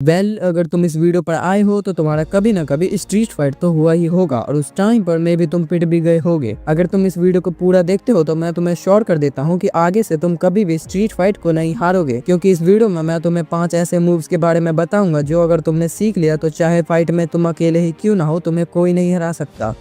अगर तुम इस वीडियो पर आए हो तो तुम्हारा कभी ना कभी स्ट्रीट फाइट तो हुआ ही होगा और उस टाइम पर मे भी तुम पिट भी गए होगे। अगर तुम इस वीडियो को पूरा देखते हो तो मैं तुम्हें श्योर कर देता हूँ कि आगे से तुम कभी भी स्ट्रीट फाइट को नहीं हारोगे, क्योंकि इस वीडियो में मैं तुम्हें 5 ऐसे मूव्स के बारे में बताऊंगा जो अगर तुमने सीख लिया तो चाहे फाइट में तुम अकेले ही क्यों ना हो, तुम्हें कोई नहीं हरा सकता।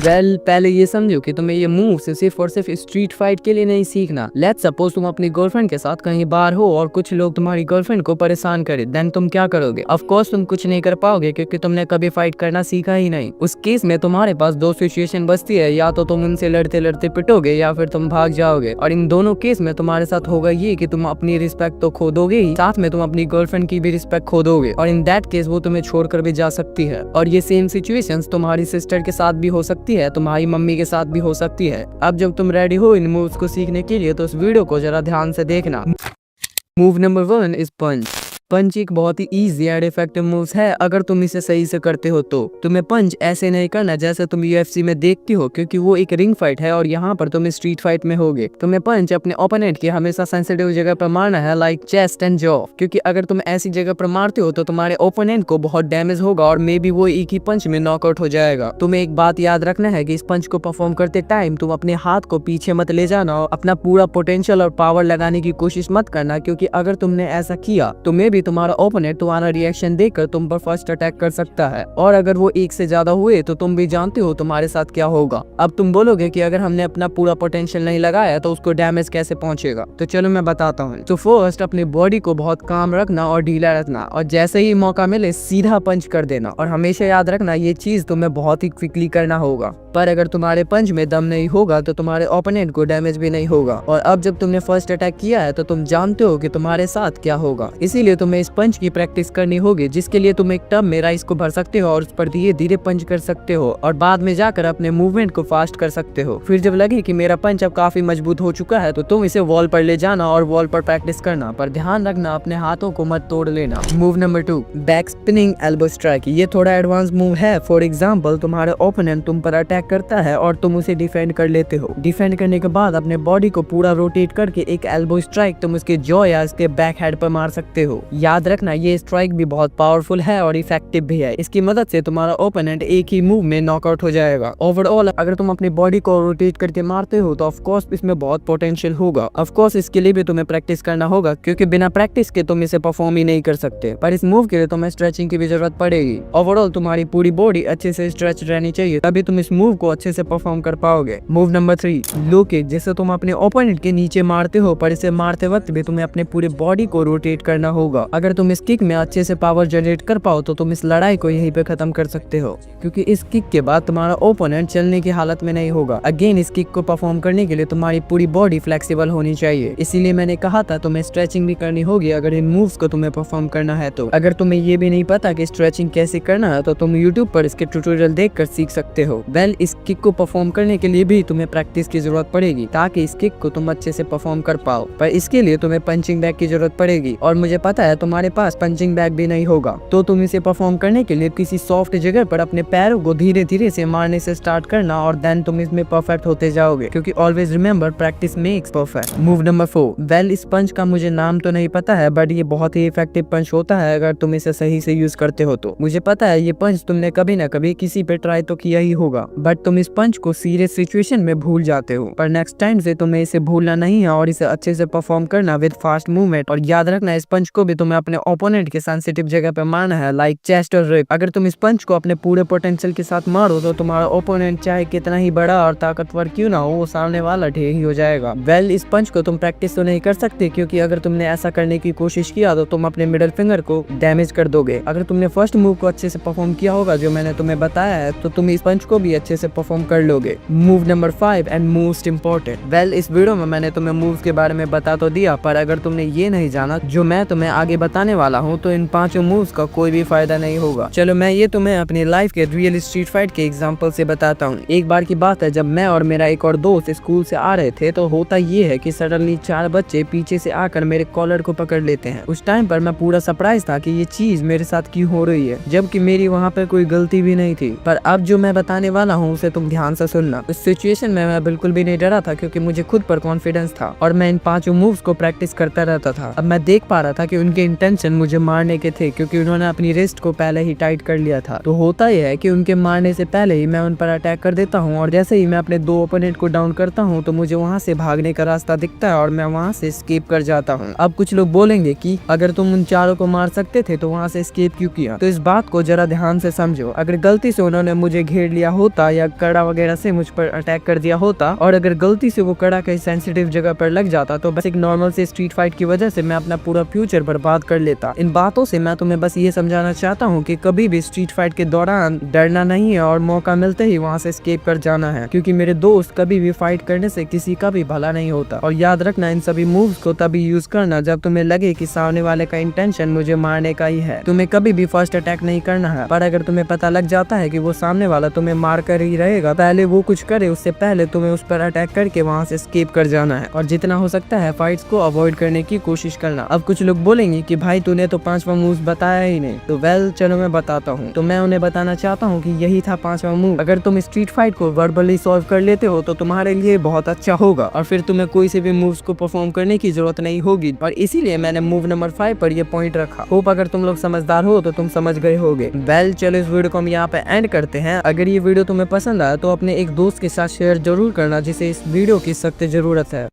पहले ये समझो कि तुम्हें ये मूव सिर्फ और सिर्फ स्ट्रीट फाइट के लिए नहीं सीखना। लेट्स सपोज तुम अपनी गर्लफ्रेंड के साथ कहीं बाहर हो और कुछ लोग तुम्हारी गर्लफ्रेंड को परेशान करे, देन तुम क्या करोगे? ऑफ कोर्स तुम कुछ नहीं कर पाओगे क्योंकि तुमने कभी फाइट करना सीखा ही नहीं। उस केस में तुम्हारे पास 2 सिचुएशन बचती है, या तो तुम उनसे लड़ते लड़ते पिटोगे या फिर तुम भाग जाओगे। और इन दोनों केस में तुम्हारे साथ होगा ये कि तुम अपनी रिस्पेक्ट तो खो दोगे ही, साथ में तुम अपनी गर्लफ्रेंड की भी रिस्पेक्ट खो दोगे और इन दैट केस वो तुम्हें छोड़कर भी जा सकती है। और ये सेम सिचुएशंस तुम्हारी सिस्टर के साथ भी हो सकती है, तुम्हारी मम्मी के साथ भी हो सकती है। अब जब तुम रेडी हो इन मूव्स को सीखने के लिए तो इस वीडियो को जरा ध्यान से देखना। मूव नंबर 1 इज पंच। पंच एक बहुत ही इजी एंड इफेक्टिव मूव्स है अगर तुम इसे सही से करते हो तो। तुम्हें पंच ऐसे नहीं करना जैसे तुम यूएफसी में देखती हो, क्योंकि वो एक रिंग फाइट है और यहाँ पर तुम स्ट्रीट फाइट में होगे। तुम्हें पंच अपने ओपोनेंट की हमेशा सेंसिटिव जगह पर मारना है, लाइक चेस्ट एंड जॉ, क्योंकि अगर तुम ऐसी जगह पर मारते हो तो तुम्हारे ओपोनेंट को बहुत डैमेज होगा और मे बी वो एक ही पंच में नॉकआउट हो जाएगा। तुम्हें एक बात याद रखना है कि इस पंच को परफॉर्म करते टाइम तुम अपने हाथ को पीछे मत ले जाना और अपना पूरा पोटेंशियल और पावर लगाने की कोशिश मत करना, क्योंकि अगर तुमने ऐसा किया तो मे बी तुम्हारा ओपोनेंट तुम्हारा रिएक्शन देखकर तुम पर फर्स्ट अटैक कर सकता है, और अगर वो एक से ज्यादा हुए तो तुम भी जानते हो तुम्हारे साथ क्या होगा। अब तुम बोलोगे कि अगर हमने अपना पूरा पोटेंशियल नहीं लगाया तो उसको डैमेज कैसे पहुंचेगा, तो चलो मैं बताता हूँ। तो फर्स्ट अपनी बॉडी को बहुत काम रखना और ढीला रखना, और जैसे ही मौका मिले सीधा पंच कर देना। और हमेशा याद रखना ये चीज तुम्हें बहुत ही क्विकली करना होगा, पर अगर तुम्हारे पंच में दम नहीं होगा तो तुम्हारे ओपोनेंट को डैमेज भी नहीं होगा। और अब जब तुमने फर्स्ट अटैक किया है तो तुम जानते हो कि तुम्हारे साथ क्या होगा, इसीलिए तुम्हें इस पंच की प्रैक्टिस करनी होगी, जिसके लिए तुम एक टब में राइस को भर सकते हो और उस पर धीरे धीरे पंच कर सकते हो और बाद में जाकर अपने मूवमेंट को फास्ट कर सकते हो। फिर जब लगे कि मेरा पंच अब काफी मजबूत हो चुका है तो तुम इसे वॉल पर ले जाना और वॉल पर प्रैक्टिस करना, पर ध्यान रखना अपने हाथों को मत तोड़ लेना। Move number 2 back spinning elbow strike. ये थोड़ा एडवांस मूव है। फॉर एग्जाम्पल तुम्हारे ओपोनेंट तुम पर अटैक करता है और तुम उसे डिफेंड कर लेते हो। डिफेंड करने के बाद अपने बॉडी को पूरा रोटेट करके एक एल्बो स्ट्राइक तुम उसके जॉ या उसके बैक हेड पर मार सकते हो। याद रखना ये स्ट्राइक भी बहुत पावरफुल है और इफेक्टिव भी है। इसकी मदद से तुम्हारा ओपोनेंट एक ही मूव में नॉकआउट हो जाएगा। ओवरऑल अगर तुम अपनी बॉडी को रोटेट करके मारते हो तो ऑफकोर्स इसमें बहुत पोटेंशियल होगा। ऑफकोर्स इसके लिए भी तुम्हें प्रैक्टिस करना होगा, क्योंकि बिना प्रैक्टिस के तुम इसे परफॉर्म ही नहीं कर सकते। पर इस मूव के लिए तुम्हें स्ट्रेचिंग की भी जरूरत पड़ेगी। ओवरऑल तुम्हारी पूरी बॉडी अच्छे से स्ट्रेच रहनी चाहिए, तभी तुम इस मूव को अच्छे से परफॉर्म कर पाओगे। मूव नंबर 3 लो किक, जिसे तुम अपने ओपोनेंट के नीचे मारते हो, पर इसे मारते वक्त भी तुम्हें अपने पूरे बॉडी को रोटेट करना होगा। अगर तुम इस किक में अच्छे से पावर जनरेट कर पाओ तो तुम इस लड़ाई को यहीं पे खत्म कर सकते हो, क्योंकि इस किक के बाद तुम्हारा ओपोनेंट चलने की हालत में नहीं होगा। अगेन इस किक को परफॉर्म करने के लिए तुम्हारी पूरी बॉडी फ्लेक्सिबल होनी चाहिए, इसीलिए मैंने कहा था तुम्हें स्ट्रेचिंग भी करनी होगी अगर इन मूव्स को तुम्हें परफॉर्म करना है तो। अगर तुम्हें ये भी नहीं पता कि स्ट्रेचिंग कैसे करना है तो तुम यूट्यूब पर इसके ट्यूटोरियल देखकर सीख सकते हो। इस किक को परफॉर्म करने के लिए भी तुम्हें प्रैक्टिस की जरूरत पड़ेगी ताकि इस किक को तुम अच्छे से परफॉर्म कर पाओ, पर इसके लिए तुम्हें पंचिंग बैग की जरूरत पड़ेगी और मुझे पता है तुम्हारे पास पंचिंग बैग भी नहीं होगा। तो तुम इसे परफॉर्म करने के लिए किसी सॉफ्ट जगह पर अपने पैरों को धीरे धीरे से मारने से स्टार्ट करना और देन तुम इसमें परफेक्ट होते जाओगे, क्योंकि always remember practice makes perfect. Move number 4 इस पंच का मुझे नाम तो नहीं पता है, बट ये बहुत ही इफेक्टिव पंच होता है अगर तुम इसे सही से यूज करते हो तो। मुझे पता है ये पंच तुमने कभी ना कभी किसी पे ट्राई तो किया ही होगा, बट तुम इस पंच को सीरियस सिचुएशन में भूल जाते हो। पर नेक्स्ट टाइम से तुम्हें इसे भूलना नहीं है और इसे अच्छे से परफॉर्म करना विद फास्ट मूवमेंट। और याद रखना इस पंच को भी तुम्हें अपने ओपोनेंट के सेंसिटिव जगह पे मारना है, लाइक चेस्ट और रिब। अगर तुम इस पंच को अपने पूरे पोटेंशियल के साथ मारो तो तुम्हारा ओपोनेंट चाहे कितना ही बड़ा और ताकतवर क्यों ना हो, वो सामने वाला ढेर ही हो जाएगा। इस पंच को तुम प्रैक्टिस तो नहीं कर सकते, क्योंकि अगर तुमने ऐसा करने की कोशिश किया तो तुम अपने मिडिल फिंगर को डैमेज कर दोगे। अगर तुमने फर्स्ट मूव को अच्छे से परफॉर्म किया होगा जो मैंने तुम्हें बताया है तो तुम इस पंच को भी अच्छे से परफॉर्म कर लोगे। Move number 5 and most important. इस वीडियो में मैंने तुम्हें मूव्स के बारे में बता तो दिया, पर अगर तुमने ये नहीं जाना जो मैं तुम्हें आगे बताने वाला हूँ तो इन 5 मूव्स का कोई भी फायदा नहीं होगा। चलो मैं ये तुम्हें अपनी लाइफ के रियल स्ट्रीट फाइट के एग्जांपल से बताता हूँ। एक बार की बात है जब मैं और मेरा एक और दोस्त स्कूल से आ रहे थे तो होता ये है कि सडनली 4 बच्चे पीछे से आकर मेरे कॉलर को पकड़ लेते हैं। उस टाइम पर मैं पूरा सरप्राइज था कि ये चीज मेरे साथ क्यों हो रही है, जबकि मेरी वहाँ पे कोई गलती भी नहीं थी। पर अब जो मैं बताने वाला हूँ उसे तुम ध्यान से सुनना। इस सिचुएशन में मैं बिल्कुल भी नहीं डरा था क्योंकि मुझे खुद पर कॉन्फिडेंस था और मैं इन 5 मूव्स को प्रैक्टिस करता रहता था। अब मैं देख पा रहा था कि उनके उनके इंटेंशन मुझे मारने के थे, क्योंकि उन्होंने अपनी रिस्ट को पहले ही टाइट कर लिया था। तो होता यह है कि उनके मारने से पहले ही मैं उन पर अटैक कर देता हूँ, और जैसे ही मैं अपने 2 ओपोनेंट को डाउन करता हूँ तो मुझे वहाँ से भागने का रास्ता दिखता है और मैं वहाँ से एस्केप कर जाता हूँ। अब कुछ लोग बोलेंगे कि अगर तुम उन चारों को मार सकते थे तो वहाँ से एस्केप क्यों किया? तो इस बात को जरा ध्यान से समझो। अगर गलती से उन्होंने मुझे घेर लिया होता या कड़ा वगैरह से मुझ पर अटैक कर दिया होता, और अगर गलती से वो कड़ा कहीं सेंसिटिव जगह पर लग जाता, तो बस एक नॉर्मल से स्ट्रीट फाइट की वजह से मैं अपना पूरा फ्यूचर बर्बाद कर लेता। इन बातों से मैं तुम्हें बस ये समझाना चाहता हूँ कि कभी भी स्ट्रीट फाइट के दौरान डरना नहीं है और मौका मिलते ही वहाँ से एस्केप कर जाना है, क्योंकि मेरे दोस्त कभी भी फाइट करने से किसी का भी भला नहीं होता। और याद रखना, इन सभी मूव्स को तभी यूज करना जब तुम्हें लगे कि सामने वाले का इंटेंशन मुझे मारने का ही है। तुम्हें कभी भी फर्स्ट अटैक नहीं करना है, पर अगर तुम्हें पता लग जाता है कि वो सामने वाला तुम्हें मार कर ही रहेगा, पहले वो कुछ करे उससे पहले तुम्हें उस पर अटैक करके वहाँ से एस्केप कर जाना है, और जितना हो सकता है फाइट्स को अवॉइड करने की कोशिश करना। अब कुछ लोग बोलेंगे कि भाई तूने तो 5वां मूव बताया ही नहीं। तो वेल चलो मैं बताता हूँ। तो मैं उन्हें बताना चाहता हूँ कि यही था 5वां मूव। अगर तुम स्ट्रीट फाइट को वर्बली सॉल्व कर लेते हो तो तुम्हारे लिए बहुत अच्छा होगा, और फिर तुम्हें कोई से भी मूव्स को परफॉर्म करने की जरूरत नहीं होगी, और इसीलिए मैंने मूव नंबर 5 पर ये पॉइंट रखा। होप अगर तुम लोग समझदार हो तो तुम समझ गए होगे। वेल चलो इस वीडियो को हम यहाँ पे एंड करते हैं। अगर ये वीडियो तुम्हें पसंद आया तो अपने एक दोस्त के साथ शेयर जरूर करना जिसे इस वीडियो की सख्त जरूरत है।